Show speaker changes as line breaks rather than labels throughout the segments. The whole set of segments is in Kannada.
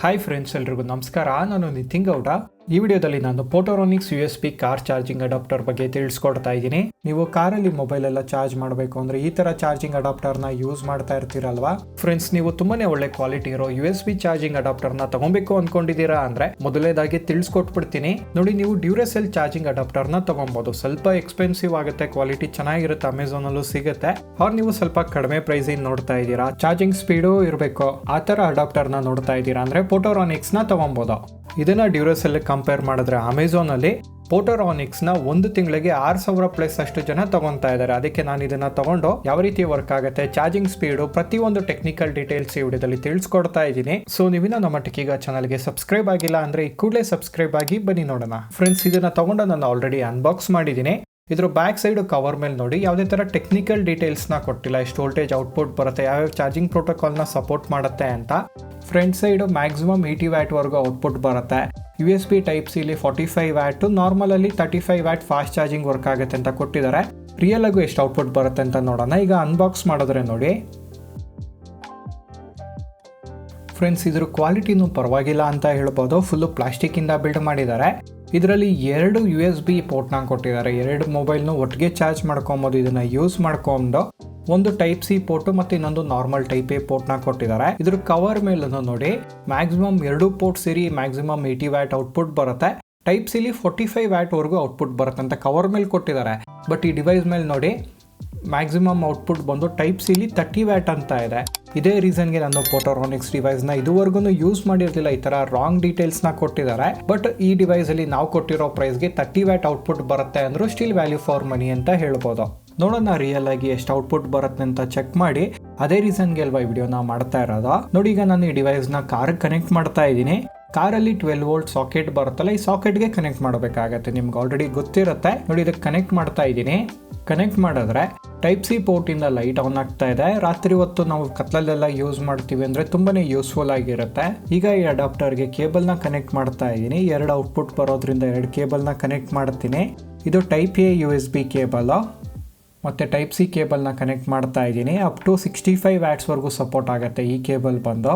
ಹಾಯ್ ಫ್ರೆಂಡ್ಸ್, ಎಲ್ರಿಗೂ ನಮಸ್ಕಾರ. ನಾನು ನಿತಿನ್ ಗೌಡ. ಈ ವಿಡಿಯೋದಲ್ಲಿ ನಾನು ಫೋಟೋರೋನಿಕ್ಸ್ USB ಕಾರ್ ಚಾರ್ಜಿಂಗ್ ಅಡಾಪ್ಟರ್ ಬಗ್ಗೆ ತಿಳಿಸ್ಕೊಡ್ತಾ ಇದ್ದೀನಿ. ನೀವು ಕಾರಲ್ಲಿ ಮೊಬೈಲ್ ಎಲ್ಲ ಚಾರ್ಜ್ ಮಾಡಬೇಕು ಅಂದ್ರೆ ಈ ತರ ಚಾರ್ಜಿಂಗ್ ಅಡಾಪ್ಟರ್ನ ಯೂಸ್ ಮಾಡ್ತಾ ಇರ್ತೀರಲ್ವಾ ಫ್ರೆಂಡ್ಸ್. ನೀವು ತುಂಬಾನೇ ಒಳ್ಳೆ ಕ್ವಾಲಿಟಿ ಇರೋ USB ಚಾರ್ಜಿಂಗ್ ಅಡಾಪ್ಟರ್ನ ತಗೊಬೇಕು ಅನ್ಕೊಂಡಿದ್ದೀರಾ ಅಂದ್ರೆ ಮೊದಲೇದಾಗಿ ತಿಳಿಸ್ಕೊಟ್ಬಿಡ್ತೀನಿ ನೋಡಿ. ನೀವು ಡ್ಯೂರೆಸೆಲ್ ಚಾರ್ಜಿಂಗ್ ಅಡಾಪ್ಟರ್ನ ತಗೊಬಹುದು. ಸ್ವಲ್ಪ ಎಕ್ಸ್ಪೆನ್ಸಿವ್ ಆಗುತ್ತೆ, ಕ್ವಾಲಿಟಿ ಚೆನ್ನಾಗಿರುತ್ತೆ, ಅಮೆಝಾನ್ ಅಲ್ಲೂ ಸಿಗುತ್ತೆ. ಅವ್ರು ನೀವು ಸ್ವಲ್ಪ ಕಡಿಮೆ ಪ್ರೈಸ್ ನೋಡ್ತಾ ಇದ್ದೀರಾ, ಚಾರ್ಜಿಂಗ್ ಸ್ಪೀಡು ಇರಬೇಕು, ಆ ತರ ಅಡಾಪ್ಟರ್ನ ನೋಡ್ತಾ ಇದ್ದೀರಾ ಅಂದ್ರೆ ಫೋಟೋರೋನಿಕ್ಸ್ ನ ತಗೊಬಹುದು. ಇದನ್ನ ಡ್ಯೂರೆಸೆಲ್ ಕಂಪೇರ್ ಮಾಡಿದ್ರೆ ಅಮೆಝಾನ್ ಅಲ್ಲಿ ಫೋಟೋರೋನಿಕ್ಸ್ ನ ಒಂದು ತಿಂಗಳಿಗೆ 6,000+ ಅಷ್ಟು ಜನ ತಗೊಂತಾ ಇದ್ದಾರೆ. ಅದಕ್ಕೆ ನಾನು ಇದನ್ನ ತಗೊಂಡು ಯಾವ ರೀತಿ ವರ್ಕ್ ಆಗುತ್ತೆ, ಚಾರ್ಜಿಂಗ್ ಸ್ಪೀಡು, ಪ್ರತಿಯೊಂದು ಟೆಕ್ನಿಕಲ್ ಡೀಟೇಲ್ಸ್ ಈ ವಿಡಿಯೋದಲ್ಲಿ ತಿಳಿಸ್ಕೊಡ್ತಾ ಇದ್ದೀನಿ. ಸೊ ನೀವಿನ ನಮ್ಮ ಟೆಕ್ಕಿಗ ಚಾನಲ್ಗೆ ಸಬ್ಸ್ಕ್ರೈಬ್ ಆಗಿಲ್ಲ ಅಂದ್ರೆ ಈ ಕೂಡಲೇ ಸಬ್ಸ್ಕ್ರೈಬ್ ಆಗಿ ಬನ್ನಿ ನೋಡೋಣ. ಫ್ರೆಂಡ್ಸ್, ಇದನ್ನ ತಗೊಂಡು ನಾನು ಆಲ್ರೆಡಿ ಅನ್ಬಾಕ್ಸ್ ಮಾಡಿದ್ದೀನಿ. ಇದ್ರ ಬ್ಯಾಕ್ ಸೈಡ್ ಕವರ್ ಮೇಲೆ ನೋಡಿ ಯಾವುದೇ ತರ ಟೆಕ್ನಿಕಲ್ ಡೀಟೇಲ್ಸ್ ನ ಕೊಟ್ಟಿಲ್ಲ. ಎಷ್ಟು ವೋಲ್ಟೇಜ್ ಔಟ್ಪುಟ್ ಬರುತ್ತೆ, ಯಾವ್ಯಾವ ಚಾರ್ಜಿಂಗ್ ಪ್ರೋಟೋಕಾಲ್ ನ ಸಪೋರ್ಟ್ ಮಾಡುತ್ತೆ ಅಂತ. ಫ್ರಂಟ್ ಸೈಡ್ ಮ್ಯಾಕ್ಸಿಮಮ್ 80 ವ್ಯಾಟ್ ವರೆಗೂ ಔಟ್ಪುಟ್ ಬರುತ್ತೆ. USB ಟೈಪ್ ಸಿ ಇಲ್ಲಿ 45 ವ್ಯಾಟ್, ನಾರ್ಮಲ್ ಅಲ್ಲಿ 35 ವ್ಯಾಟ್ ಫಾಸ್ಟ್ ಚಾರ್ಜಿಂಗ್ ವರ್ಕ್ ಆಗುತ್ತೆ ಅಂತ ಕೊಟ್ಟಿದ್ದಾರೆ. ರಿಯಲ್ ಆಗು ಎಷ್ಟು ಔಟ್ಪುಟ್ ಬರುತ್ತೆ ಅಂತ ನೋಡೋಣ. ಈಗ ಅನ್ಬಾಕ್ಸ್ ಮಾಡಿದ್ರೆ ನೋಡಿ ಫ್ರೆಂಡ್ಸ್, ಇದ್ರ ಕ್ವಾಲಿಟಿನೂ ಪರವಾಗಿಲ್ಲ ಅಂತ ಹೇಳ್ಬೋದು. ಫುಲ್ಲು ಪ್ಲಾಸ್ಟಿಕ್ ಇಂದ ಬಿಲ್ಡ್ ಮಾಡಿದ್ದಾರೆ. ಇದರಲ್ಲಿ 2 USB ಪೋರ್ಟ್ನ ಕೊಟ್ಟಿದ್ದಾರೆ. 2 ಮೊಬೈಲ್ನು ಒಟ್ಟಿಗೆ ಚಾರ್ಜ್ ಮಾಡ್ಕೊಬೋದು. ಇದನ್ನ ಯೂಸ್ ಮಾಡ್ಕೊಂಡು ಒಂದು ಟೈಪ್ ಸಿ ಪೋರ್ಟ್ ಮತ್ತೆ ಇನ್ನೊಂದು ನಾರ್ಮಲ್ ಟೈಪ್ ಎ ಪೋರ್ಟ್ನ ಕೊಟ್ಟಿದ್ದಾರೆ. ಇದ್ರ ಕವರ್ ಮೇಲೆ ನೋಡಿ ಮ್ಯಾಕ್ಸಿಮಮ್ 2 ಪೋರ್ಟ್ ಸೇರಿ ಮ್ಯಾಕ್ಸಿಮಮ್ 80 ವ್ಯಾಟ್ ಔಟ್ಪುಟ್ ಬರುತ್ತೆ. ಟೈಪ್ ಸಿಲಿ 45 ವ್ಯಾಟ್ ವರೆಗೂ ಔಟ್ಪುಟ್ ಬರುತ್ತೆ ಅಂತ ಕವರ್ ಮೇಲೆ ಕೊಟ್ಟಿದ್ದಾರೆ. ಬಟ್ ಈ ಡಿವೈಸ್ ಮೇಲೆ ನೋಡಿ ಮ್ಯಾಕ್ಸಿಮಮ್ ಔಟ್ಪುಟ್ ಬಂದು ಟೈಪ್ ಸಿಲಿ 30 ವ್ಯಾಟ್ ಅಂತ ಇದೆ. ಇದೇ ರೀಸನ್ಗೆ ನಾನು ಫೋಟೋರೋನಿಕ್ಸ್ ಡಿವೈಸ್ನ ಇದುವರೆಗೂ ಯೂಸ್ ಮಾಡಿರ್ಲಿಲ್ಲ. ಈ ತರ ರಾಂಗ್ ಡೀಟೇಲ್ಸ್ನ ಕೊಟ್ಟಿದ್ದಾರೆ. ಬಟ್ ಈ ಡಿವೈಸ್ ಅಲ್ಲಿ ನಾವು ಕೊಟ್ಟಿರೋ ಪ್ರೈಸ್ಗೆ 30 ವ್ಯಾಟ್ ಔಟ್ಪುಟ್ ಬರುತ್ತೆ ಅಂದ್ರೂ ಸ್ಟಿಲ್ ವ್ಯಾಲ್ಯೂ ಫಾರ್ ಮನಿ ಅಂತ ಹೇಳ್ಬೋದು. ನೋಡೋಣ ರಿಯಲ್ ಆಗಿ ಎಷ್ಟು ಔಟ್ಪುಟ್ ಬರುತ್ತೆ ಅಂತ ಚೆಕ್ ಮಾಡಿ. ಅದೇ ರೀಸನ್ಗೆ ಅಲ್ವಾ ಈ ವಿಡಿಯೋನ ಮಾಡ್ತಾ ಇರೋದು. ನೋಡಿ, ಈಗ ನಾನು ಈ ಡಿವೈಸ್ನ ಕಾರ್ ಕನೆಕ್ಟ್ ಮಾಡ್ತಾ ಇದ್ದೀನಿ. ಕಾರಲ್ಲಿ 12 ವೋಲ್ಟ್ ಸಾಕೆಟ್ ಬರುತ್ತಲ್ಲ, ಈ ಸಾಕೆಟ್ಗೆ ಕನೆಕ್ಟ್ ಮಾಡಬೇಕಾಗತ್ತೆ. ನಿಮ್ಗೆ ಆಲ್ರೆಡಿ ಗೊತ್ತಿರುತ್ತೆ. ನೋಡಿ, ಇದಕ್ಕೆ ಕನೆಕ್ಟ್ ಮಾಡ್ತಾ ಇದ್ದೀನಿ. ಕನೆಕ್ಟ್ ಮಾಡಿದ್ರೆ ಟೈಪ್ ಸಿ ಪೋರ್ಟ್ ಇಂದ ಲೈಟ್ ಆನ್ ಆಗ್ತಾ ಇದೆ. ರಾತ್ರಿ ಹೊತ್ತು ನಾವು ಕತ್ಲಲ್ಲೆಲ್ಲ ಯೂಸ್ ಮಾಡ್ತೀವಿ ಅಂದ್ರೆ ತುಂಬಾನೇ ಯೂಸ್ಫುಲ್ ಆಗಿರುತ್ತೆ. ಈಗ ಈ ಅಡಾಪ್ಟರ್ಗೆ ಕೇಬಲ್ ನ ಕನೆಕ್ಟ್ ಮಾಡ್ತಾ ಇದ್ದೀನಿ. 2 ಔಟ್ಪುಟ್ ಬರೋದ್ರಿಂದ 2 ಕೇಬಲ್ ನ ಕನೆಕ್ಟ್ ಮಾಡ್ತೀನಿ. ಇದು ಟೈಪ್ ಎ USB ಕೇಬಲ್ ಮತ್ತೆ ಟೈಪ್ ಸಿ ಕೇಬಲ್ ನ ಕನೆಕ್ಟ್ ಮಾಡ್ತಾ ಇದ್ದೀನಿ. ಅಪ್ ಟು 65 ವ್ಯಾಟ್ಸ್ ವರೆಗೂ ಸಪೋರ್ಟ್ ಆಗುತ್ತೆ ಈ ಕೇಬಲ್ ಬಂದು.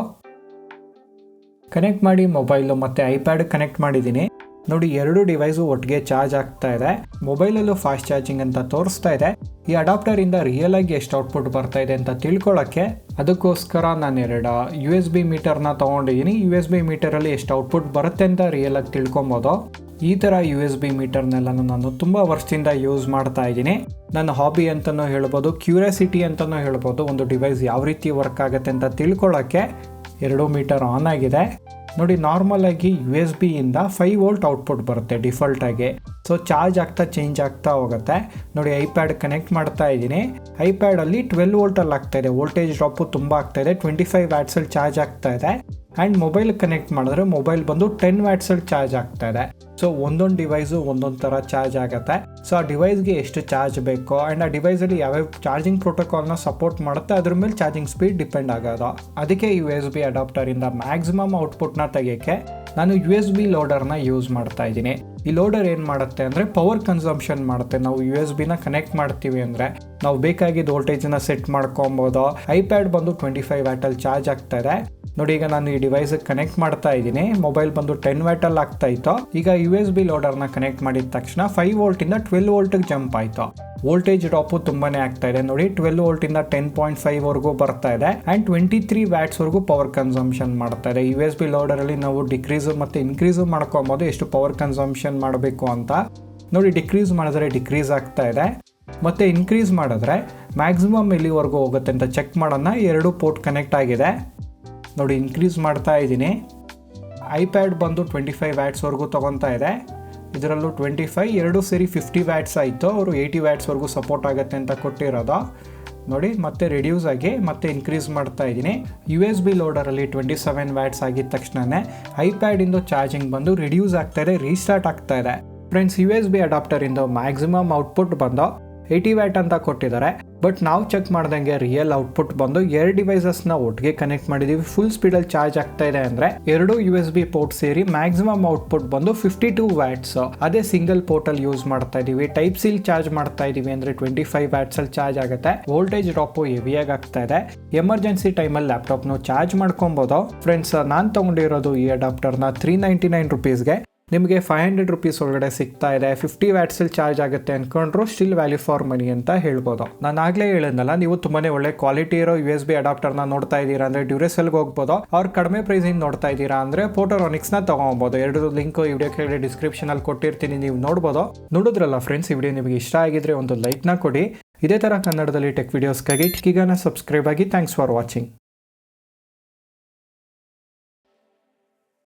ಕನೆಕ್ಟ್ ಮಾಡಿ ಮೊಬೈಲ್ ಮತ್ತೆ ಐಪ್ಯಾಡ್ ಕನೆಕ್ಟ್ ಮಾಡಿದ್ದೀನಿ. ನೋಡಿ, 2 ಡಿವೈಸು ಒಟ್ಟಿಗೆ ಚಾರ್ಜ್ ಆಗ್ತಾ ಇದೆ. ಮೊಬೈಲಲ್ಲೂ ಫಾಸ್ಟ್ ಚಾರ್ಜಿಂಗ್ ಅಂತ ತೋರಿಸ್ತಾ ಇದೆ. ಈ ಅಡಾಪ್ಟರ್ ಇಂದ ರಿಯಲ್ ಆಗಿ ಎಷ್ಟು ಔಟ್ಪುಟ್ ಬರ್ತಾ ಇದೆ ಅಂತ ತಿಳ್ಕೊಳ್ಳೋಕ್ಕೆ ಅದಕ್ಕೋಸ್ಕರ ನಾನು 2 USB ಮೀಟರ್ನ ತಗೊಂಡಿದ್ದೀನಿ. USB ಮೀಟರಲ್ಲಿ ಎಷ್ಟು ಔಟ್ಪುಟ್ ಬರುತ್ತೆ ಅಂತ ರಿಯಲ್ ಆಗಿ ತಿಳ್ಕೊಬೋದು. ಈ ಥರ USB ಮೀಟರ್ನೆಲ್ಲ ನಾನು ತುಂಬ ವರ್ಷದಿಂದ ಯೂಸ್ ಮಾಡ್ತಾ ಇದ್ದೀನಿ. ನನ್ನ ಹಾಬಿ ಅಂತಲೂ ಹೇಳ್ಬೋದು, ಕ್ಯೂರಿಯಾಸಿಟಿ ಅಂತಲೂ ಹೇಳ್ಬೋದು. ಒಂದು ಡಿವೈಸ್ ಯಾವ ರೀತಿ ವರ್ಕ್ ಆಗುತ್ತೆ ಅಂತ ತಿಳ್ಕೊಳ್ಳೋಕ್ಕೆ 2 ಮೀಟರ್ ಆನ್ ಆಗಿದೆ. ನೋಡಿ, ನಾರ್ಮಲ್ ಆಗಿ USB ಇಂದ 5 ವೋಲ್ಟ್ ಔಟ್ಪುಟ್ ಬರುತ್ತೆ ಡಿಫಾಲ್ಟ್ ಆಗಿ. ಸೊ ಚಾರ್ಜ್ ಆಗ್ತಾ ಚೇಂಜ್ ಆಗ್ತಾ ಹೋಗುತ್ತೆ. ನೋಡಿ, ಐಪ್ಯಾಡ್ ಕನೆಕ್ಟ್ ಮಾಡ್ತಾ ಇದ್ದೀನಿ. ಐಪ್ಯಾಡ್ ಅಲ್ಲಿ 12 ವೋಲ್ಟಲ್ಲಿ ಆಗ್ತಾ ಇದೆ. ವೋಲ್ಟೇಜ್ ಡ್ರಾಪು ತುಂಬ ಆಗ್ತಾ ಇದೆ. 25 ವ್ಯಾಟ್ಸಲ್ಲಿ ಚಾರ್ಜ್ ಆಗ್ತಾ ಇದೆ. ಆ್ಯಂಡ್ ಮೊಬೈಲ್ ಕನೆಕ್ಟ್ ಮಾಡಿದ್ರೆ ಮೊಬೈಲ್ ಬಂದು 10 ವ್ಯಾಟ್ಸಲ್ಲಿ ಚಾರ್ಜ್ ಆಗ್ತಾ ಇದೆ. ಸೊ ಒಂದೊಂದು ಡಿವೈಸು ಒಂದೊಂದು ಥರ ಚಾರ್ಜ್ ಆಗುತ್ತೆ. ಸೊ ಆ ಡಿವೈಸ್ಗೆ ಎಷ್ಟು ಚಾರ್ಜ್ ಬೇಕೋ ಆ್ಯಂಡ್ ಆ ಡಿವೈಸಲ್ಲಿ ಯಾವ್ಯಾವ ಚಾರ್ಜಿಂಗ್ ಪ್ರೋಟೋಕಾಲ್ನ ಸಪೋರ್ಟ್ ಮಾಡುತ್ತೆ ಅದ್ರ ಮೇಲೆ ಚಾರ್ಜಿಂಗ್ ಸ್ಪೀಡ್ ಡಿಪೆಂಡ್ ಆಗೋದು. ಅದಕ್ಕೆ USB ಅಡಾಪ್ಟರಿಂದ ಮ್ಯಾಕ್ಸಿಮಮ್ ಔಟ್ಪುಟ್ನ ತೆಗೆಯೋಕ್ಕೆ ನಾನು USB ಲೋಡರ್ನ ಯೂಸ್ ಮಾಡ್ತಾ ಇದ್ದೀನಿ. ಈ ಲೋಡರ್ ಏನು ಮಾಡುತ್ತೆ ಅಂದರೆ ಪವರ್ ಕನ್ಸಂಪ್ಷನ್ ಮಾಡುತ್ತೆ. ನಾವು USB ಕನೆಕ್ಟ್ ಮಾಡ್ತೀವಿ ಅಂದರೆ ನಾವು ಬೇಕಾಗಿದ್ದ ವೋಲ್ಟೇಜನ್ನ ಸೆಟ್ ಮಾಡ್ಕೊಬೋದು. ಐಪ್ಯಾಡ್ ಬಂದು 25 ವ್ಯಾಟಲ್ಲಿ ಚಾರ್ಜ್ ಆಗ್ತಾ ಇದೆ. ನೋಡಿ, ಈಗ ನಾನು ಈ ಡಿವೈಸ್ಗೆ ಕನೆಕ್ಟ್ ಮಾಡ್ತಾ ಇದ್ದೀನಿ. ಮೊಬೈಲ್ ಬಂದು 10 ವ್ಯಾಟಲ್ಲಿ ಆಗ್ತಾ ಇತ್ತು. ಈಗ USB ಲೋಡರ್ನ ಕನೆಕ್ಟ್ ಮಾಡಿದ ತಕ್ಷಣ 5 ವೋಲ್ಟಿಂದ 12 ವೋಲ್ಟ್ಗೆ ಜಂಪ್ ಆಯಿತು. ವೋಲ್ಟೇಜ್ ಡ್ರಾಪು ತುಂಬಾನೇ ಆಗ್ತಾ ಇದೆ. ನೋಡಿ, 12 ವೋಲ್ಟಿಂದ 10.5 ವರೆಗೂ ಬರ್ತಾ ಇದೆ. ಆ್ಯಂಡ್ 23 ವ್ಯಾಟ್ಸ್ ವರೆಗೂ ಪವರ್ ಕನ್ಸಂಪ್ಷನ್ ಮಾಡ್ತಾ ಇದೆ. USB ಲೋಡರಲ್ಲಿ ನಾವು ಡಿಕ್ರೀಸು ಮತ್ತು ಇನ್ಕ್ರೀಸು ಮಾಡ್ಕೊಬೋದು ಎಷ್ಟು ಪವರ್ ಕನ್ಸಂಪ್ಷನ್ ಮಾಡಬೇಕು ಅಂತ. ನೋಡಿ, ಡಿಕ್ರೀಸ್ ಮಾಡಿದ್ರೆ ಡಿಕ್ರೀಸ್ ಆಗ್ತಾ ಇದೆ, ಮತ್ತು ಇನ್ಕ್ರೀಸ್ ಮಾಡಿದ್ರೆ ಮ್ಯಾಕ್ಸಿಮಮ್ ಎಲ್ಲಿವರೆಗೂ ಹೋಗುತ್ತೆ ಅಂತ ಚೆಕ್ ಮಾಡೋಣ. 2 ಪೋರ್ಟ್ ಕನೆಕ್ಟ್ ಆಗಿದೆ. ನೋಡಿ, ಇನ್ಕ್ರೀಸ್ ಮಾಡ್ತಾ ಇದ್ದೀನಿ. ಐಪ್ಯಾಡ್ ಬಂದು 25 ವ್ಯಾಟ್ಸ್ವರೆಗೂ ತೊಗೊತಾ ಇದೆ. ಇದರಲ್ಲೂ 25, 2 ಸೇರಿ 50 ವ್ಯಾಟ್ಸ್ ಆಯಿತು. ಅವರು 80 ವ್ಯಾಟ್ಸ್ವರೆಗೂ ಸಪೋರ್ಟ್ ಆಗುತ್ತೆ ಅಂತ ಕೊಟ್ಟಿರೋದು. ನೋಡಿ, ಮತ್ತೆ ರಿಡ್ಯೂಸ್ ಆಗಿ ಮತ್ತೆ ಇನ್ಕ್ರೀಸ್ ಮಾಡ್ತಾ ಇದ್ದೀನಿ. USB ಲೋಡರಲ್ಲಿ 27 ವ್ಯಾಟ್ಸ್ ಆಗಿದ ತಕ್ಷಣವೇ ಐಪ್ಯಾಡಿಂದು ಚಾರ್ಜಿಂಗ್ ಬಂದು ರಿಡ್ಯೂಸ್ ಆಗ್ತಾ ಇದೆ, ರೀಸ್ಟಾರ್ಟ್ ಆಗ್ತಾ ಇದೆ. ಫ್ರೆಂಡ್ಸ್, USB ಅಡಾಪ್ಟರಿಂದ ಮ್ಯಾಕ್ಸಿಮಮ್ ಔಟ್ಪುಟ್ ಬಂದು 80 ವ್ಯಾಟ್ ಅಂತ ಕೊಟ್ಟಿದ್ದಾರೆ. ಬಟ್ ನಾವು ಚೆಕ್ ಮಾಡ್ದಂಗೆ ರಿಯಲ್ ಔಟ್ಪುಟ್ ಬಂದು ಎರಡು ಡಿವೈಸಸ್ನ ಒಟ್ಟಿಗೆ ಕನೆಕ್ಟ್ ಮಾಡಿದೀವಿ, ಫುಲ್ ಸ್ಪೀಡಲ್ಲಿ ಚಾರ್ಜ್ ಆಗ್ತಾ ಇದೆ ಅಂದರೆ ಎರಡು USB ಪೋರ್ಟ್ ಸೇರಿ ಮ್ಯಾಕ್ಸಿಮಮ್ ಔಟ್ಪುಟ್ ಬಂದು 52 ವ್ಯಾಟ್ಸ್. ಅದೇ ಸಿಂಗಲ್ ಪೋರ್ಟಲ್ಲಿ ಯೂಸ್ ಮಾಡ್ತಾ ಇದೀವಿ. ಟೈಪ್ ಸಿ ಚಾರ್ಜ್ ಮಾಡ್ತಾ ಇದೀವಿ ಅಂದರೆ 25 ವ್ಯಾಟ್ಸ್ ಅಲ್ಲಿ ಚಾರ್ಜ್ ಆಗುತ್ತೆ. ವೋಲ್ಟೇಜ್ ಡ್ರಾಪು ಹೆವಿಯಾಗಿ ಆಗ್ತಾ ಇದೆ. ಎಮರ್ಜೆನ್ಸಿ ಟೈಮಲ್ಲಿ ಲ್ಯಾಪ್ಟಾಪ್ನು ಚಾರ್ಜ್ ಮಾಡ್ಕೊಬೋದು. ಫ್ರೆಂಡ್ಸ್, ನಾನು ತಗೊಂಡಿರೋದು ಈ ಅಡಾಪ್ಟರ್ನ 399 ರುಪೀಸ್ಗೆ. ನಿಮಗೆ 500 ರುಪೀಸ್ ಒಳಗಡೆ ಸಿಗ್ತಾ ಇದೆ. 50 ವ್ಯಾಟ್ಸಲ್ಲಿ ಚಾರ್ಜ್ ಆಗುತ್ತೆ ಅಂದ್ಕೊಂಡ್ರು ಸ್ಟಿಲ್ ವ್ಯಾಲ್ಯೂ ಫಾರ್ ಮನಿ ಅಂತ ಹೇಳ್ಬೋದು. ನಾನು ಆಗಲೇ ಹೇಳಿದ್ನಲ್ಲ, ನೀವು ತುಂಬಾನೇ ಒಳ್ಳೆ ಕ್ವಾಲಿಟಿ ಇರೋ USB ಅಡಾಪ್ಟರ್ನ ನೋಡ್ತಾ ಇದ್ದೀರಾ ಅಂದರೆ ಡ್ಯೂರೆಸೆಲ್ಗೆ ಹೋಗ್ಬೋದು. ಅವ್ರು ಕಡಿಮೆ ಪ್ರೈಸಿಂಗ್ ನೋಡ್ತಾ ಇದ್ದೀರಾ ಅಂದರೆ ಫೋಟೋರಾನಿಕ್ಸ್ನ ತಗೊಬೋದು. ಎರಡು ಲಿಂಕ್ ವಿಡಿಯೋ ಕೆಳಗಡೆ ಡಿಸ್ಕ್ರಿಪ್ಷನಲ್ಲಿ ಕೊಟ್ಟಿರ್ತೀನಿ, ನೀವು ನೋಡ್ಬೋದು. ನೋಡಿದ್ರಲ್ಲ ಫ್ರೆಂಡ್ಸ್, ಈ ವಿಡಿಯೋ ನಿಮಗೆ ಇಷ್ಟ ಆಗಿದ್ರೆ ಒಂದು ಲೈಕ್ನ ಕೊಡಿ. ಇದೇ ಥರ ಕನ್ನಡದಲ್ಲಿ ಟೆಕ್ ವಿಡಿಯೋಸ್ಗಾಗಿ ಟೆಕ್ಕಿಗಾನ ಸಬ್ಸ್ಕ್ರೈಬ್ ಆಗಿ. Thanks for watching.